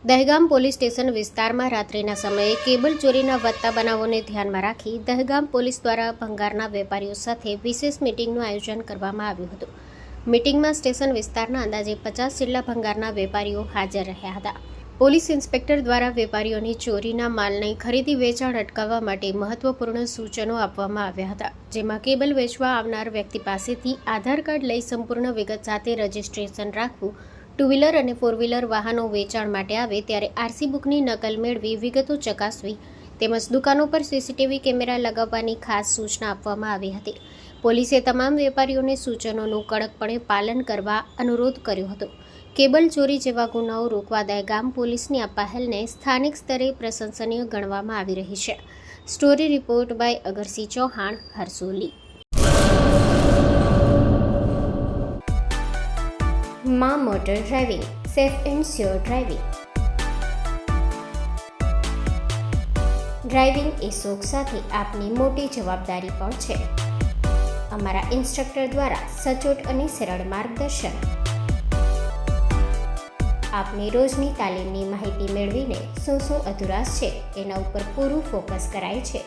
Dehgam police station વિસ્તારમાં રાત્રિના સમયે કેબલ ચોરીના વધતા બનાવોને ધ્યાનમાં રાખી દહેગામ પોલીસ દ્વારા ભંગારના વેપારીઓ સાથે વિશેષ મિટિંગનું આયોજન કરવામાં આવ્યું હતું. મિટિંગમાં સ્ટેશન વિસ્તારના અંદાજે 50 જેટલા ભંગારના વેપારીઓ હાજર રહ્યા હતા. પોલીસ ઇન્સ્પેક્ટર દ્વારા વેપારીઓની ચોરીના માલની ખરીદી વેચાણ અટકાવવા માટે મહત્વપૂર્ણ સૂચનો આપવામાં આવ્યા હતા, જેમાં કેબલ વેચવા આવનાર વ્યક્તિ પાસેથી આધાર કાર્ડ લઈ સંપૂર્ણ વિગત સાથે રજીસ્ટ્રેશન રાખવું, 2 વ્હીલર અને 4 વ્હીલર વાહનો વેચાણ માટે આવે ત્યારે આરસી બુકની નકલ મેળવી વિગતો ચકાસવી તેમજ દુકાનો પર સીસીટીવી કેમેરા લગાવવાની ખાસ સૂચના આપવામાં આવી હતી. પોલીસે તમામ વેપારીઓને સૂચનોનું કડકપણે પાલન કરવા અનુરોધ કર્યો હતો. કેબલ ચોરી જેવા ગુનાઓ રોકવા દહેગામ પોલીસની આ પહેલને સ્થાનિક સ્તરે પ્રશંસનીય ગણવામાં આવી રહી છે. Story report by Agarsinh Chauhan, Harsoli. માં motor driving, safe and sure driving. Driving એ શોખ સાથે આપની મોટી જવાબદારી પણ છે. અમારા ઇન્સ્ટ્રક્ટર દ્વારા સચોટ અને સરળ માર્ગદર્શન. આપની રોજની તાલીમની માહિતી મેળવીને શું અધુરાશ છે એના ઉપર પૂરું ફોકસ કરાય છે.